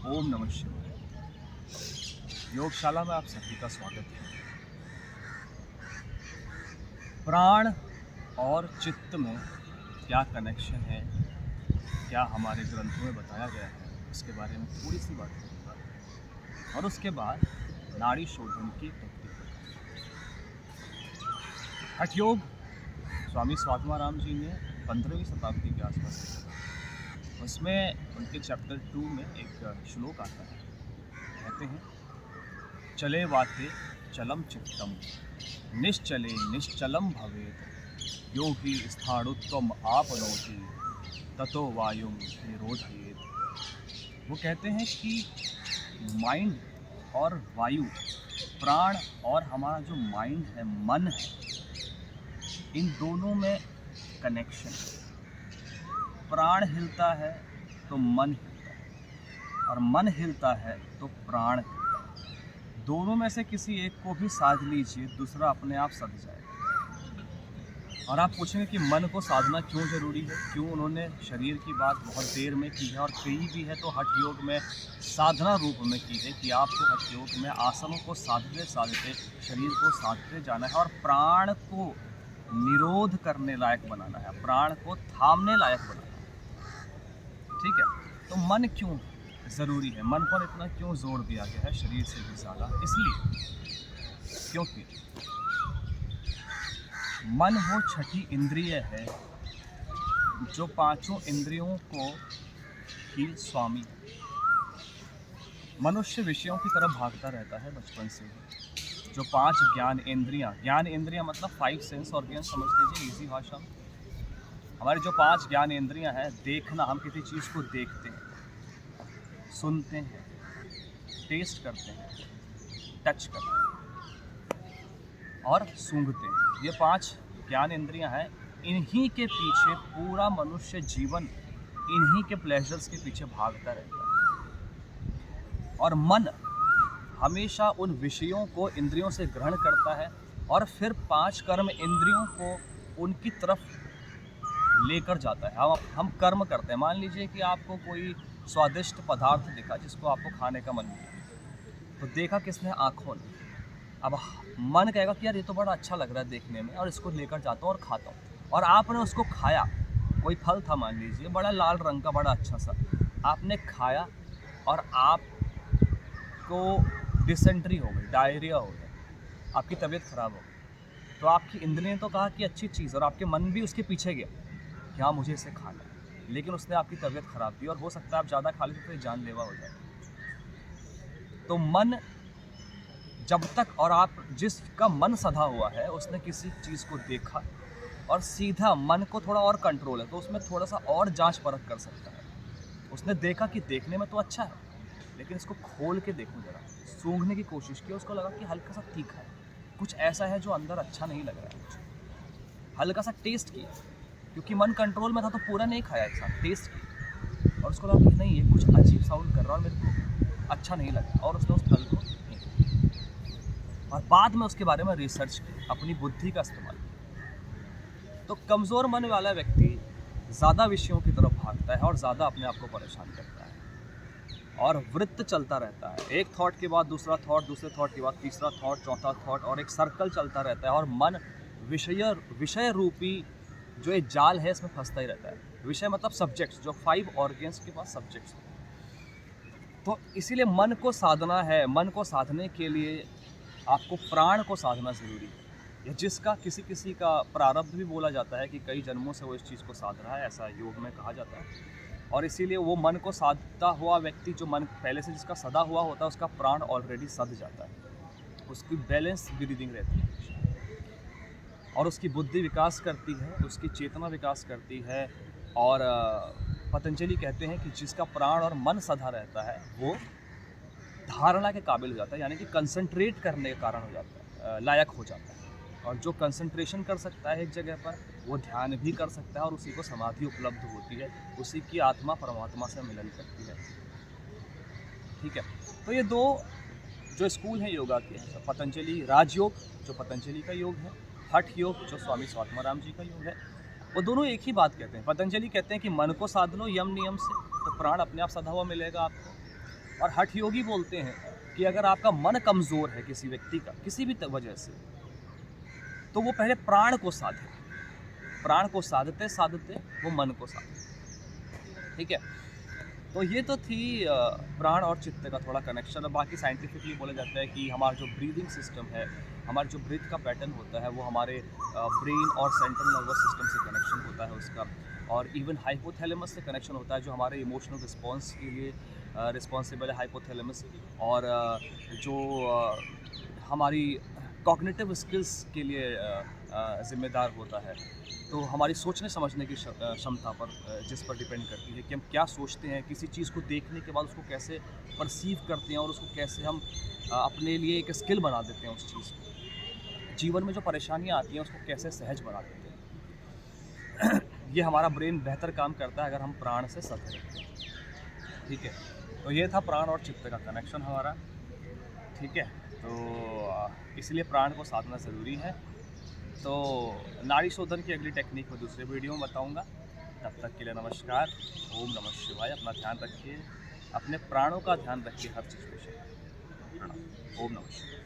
ओम नमः शिवाय। योगशाला में आप सभी का स्वागत है। प्राण और चित्त में क्या कनेक्शन है, क्या हमारे ग्रंथों में बताया गया है, उसके बारे में थोड़ी सी बात करूँगा और उसके बाद नाड़ी शोधन की टेक्निक। हठ योग स्वामी स्वात्माराम जी ने 15वीं शताब्दी के आसपास लिखा। उसमें उनके चैप्टर 2 में एक श्लोक आता है। कहते हैं, चले वाते चलम चित्तम निश्चले निश्चलम भवेत योगी स्थाणुत्वम आपनोति ततो वायुम निरोधयेत। वो कहते हैं कि माइंड और वायु, प्राण और हमारा जो माइंड है, मन है, इन दोनों में कनेक्शन है। प्राण हिलता है तो मन हिलता है और मन हिलता है तो प्राण हिलता है। दोनों में से किसी एक को भी साध लीजिए, दूसरा अपने आप सध जाएगा। और आप पूछेंगे कि मन को साधना क्यों ज़रूरी है, क्यों उन्होंने शरीर की बात बहुत देर में की है और कई भी है तो हठ योग में साधना रूप में की है कि आपको हठ योग में आसनों को साधते साधते शरीर को साधते जाना है और प्राण को निरोध करने लायक बनाना है, प्राण को थामने लायक बनाना है। ठीक है, तो मन क्यों ज़रूरी है, मन पर इतना क्यों जोर दिया गया है शरीर से भी ज़्यादा? इसलिए क्योंकि मन वो छठी इंद्रिय है जो पांचों इंद्रियों को ही स्वामी है। मनुष्य विषयों की तरफ भागता रहता है बचपन से ही। जो 5 ज्ञान इंद्रियां मतलब 5 सेंस ऑर्गन्स समझ लीजिए इजी भाषा में। हमारी जो 5 ज्ञान इंद्रियां हैं, देखना, हम किसी चीज़ को देखते हैं, सुनते हैं, टेस्ट करते हैं, टच करते हैं और सूंघते हैं। ये 5 ज्ञान इंद्रियां हैं। इन्हीं के पीछे पूरा मनुष्य जीवन, इन्हीं के प्लेजर्स के पीछे भागता रहता है। और मन हमेशा उन विषयों को इंद्रियों से ग्रहण करता है और फिर 5 कर्म इंद्रियों को उनकी तरफ लेकर जाता है। हम कर्म करते हैं। मान लीजिए कि आपको कोई स्वादिष्ट पदार्थ दिखा जिसको आपको खाने का मन किया, तो देखा किसने? आँखों ने। अब मन कहेगा कि यार ये तो बड़ा अच्छा लग रहा है देखने में और इसको लेकर जाता हूँ और खाता हूँ। और आपने उसको खाया, कोई फल था मान लीजिए, बड़ा लाल रंग का, बड़ा अच्छा सा, आपने खाया और आपको डिसेंट्री हो गई, डायरिया हो गया, आपकी तबीयत खराब हो गई। तो आपकी इंद्रियों ने तो कहा कि अच्छी चीज़, और आपके मन भी उसके पीछे गया कि हाँ मुझे इसे खाना है, लेकिन उसने आपकी तबीयत खराब की और हो सकता है आप ज़्यादा खा लेते तो जानलेवा हो जाए। तो मन जब तक, और आप जिसका मन सधा हुआ है उसने किसी चीज़ को देखा और सीधा, मन को थोड़ा और कंट्रोल है तो उसमें थोड़ा सा और जांच परख कर सकता है। उसने देखा कि देखने में तो अच्छा है लेकिन इसको खोल के देखूं जरा, सूंघने की कोशिश की, उसको लगा कि हल्का सा तीखा है, कुछ ऐसा है जो अंदर अच्छा नहीं लग रहा है मुझे। हल्का सा टेस्ट किया, क्योंकि मन कंट्रोल में था तो पूरा नहीं खाया एक साथ, टेस्ट किया और उसको लगा कि नहीं ये कुछ अजीब साउंड कर रहा है और मेरे को अच्छा नहीं लगा, और उसने उस फल को और बाद में उसके बारे में रिसर्च की, अपनी बुद्धि का इस्तेमाल किया। तो कमज़ोर मन वाला व्यक्ति ज़्यादा विषयों की तरफ भागता है और ज़्यादा अपने आप को परेशान करता है और वृत्त चलता रहता है। एक थॉट के बाद दूसरा थॉट, दूसरे थॉट के बाद तीसरा थॉट, चौथा थॉट, और एक सर्कल चलता रहता है और मन विषय रूपी जो एक जाल है इसमें फंसता ही रहता है। विषय मतलब सब्जेक्ट्स, जो 5 ऑर्गन्स के पास सब्जेक्ट्स। तो इसीलिए मन को साधना है। मन को साधने के लिए आपको प्राण को साधना ज़रूरी है, या जिसका किसी का प्रारब्ध भी बोला जाता है कि कई जन्मों से वो इस चीज़ को साध रहा है, ऐसा योग में कहा जाता है। और इसीलिए वो मन को साधता हुआ व्यक्ति, जो मन पहले से जिसका सदा हुआ होता है, उसका प्राण ऑलरेडी सध जाता है, उसकी बैलेंस ब्रीदिंग रहती है और उसकी बुद्धि विकास करती है, उसकी चेतना विकास करती है। और पतंजलि कहते हैं कि जिसका प्राण और मन सधा रहता है वो धारणा के काबिल हो जाता है, यानी कि कंसंट्रेट करने के कारण हो जाता है, लायक हो जाता है। और जो कंसंट्रेशन कर सकता है एक जगह पर, वो ध्यान भी कर सकता है और उसी को समाधि उपलब्ध होती है, उसी की आत्मा परमात्मा से मिलन करती है। ठीक है, तो ये 2 जो स्कूल हैं योगा के, पतंजलि राजयोग जो पतंजलि का योग है, हठ योग जो स्वामी स्वात्माराम जी का योग है, वो दोनों एक ही बात कहते हैं। पतंजलि कहते हैं कि मन को साध लो यम नियम से, तो प्राण अपने आप सधा हुआ मिलेगा आपको। और हठ योगी बोलते हैं कि अगर आपका मन कमज़ोर है किसी व्यक्ति का किसी भी वजह से, तो वो पहले प्राण को साधे। प्राण को साधते साधते वो मन को साधे। ठीक है, तो ये तो थी प्राण और चित्त का थोड़ा कनेक्शन। और बाकी साइंटिफिकली बोला जाता है कि हमारा जो ब्रीदिंग सिस्टम है, हमारा जो ब्रीथ का पैटर्न होता है, वो हमारे ब्रेन और सेंट्रल नर्वस सिस्टम से कनेक्शन होता है उसका, और इवन हाइपोथैलेमस से कनेक्शन होता है जो हमारे इमोशनल रिस्पॉन्स के लिए रिस्पॉन्सिबल है, हाइपोथैलेमस। और जो हमारी कॉग्निटिव स्किल्स के लिए ज़िम्मेदार होता है। तो हमारी सोचने समझने की क्षमता पर जिस पर डिपेंड करती है कि हम क्या सोचते हैं, किसी चीज़ को देखने के बाद उसको कैसे परसीव करते हैं और उसको कैसे हम अपने लिए एक स्किल बना देते हैं उस चीज़ को। जीवन में जो परेशानियाँ आती हैं उसको कैसे सहज बना देते हैं। ये हमारा ब्रेन बेहतर काम करता है अगर हम प्राण से सत हैं। ठीक है, तो ये था प्राण और चित्त का कनेक्शन हमारा। ठीक है, तो इसलिए प्राण को साधना ज़रूरी है। तो नाड़ी शोधन की अगली टेक्निक मैं दूसरे वीडियो में बताऊंगा। तब तक के लिए नमस्कार। ओम नमः शिवाय। अपना ध्यान रखिए, अपने प्राणों का ध्यान रखिए हर सिचुएशन में। प्रणाम। ओम नमः शिवाय।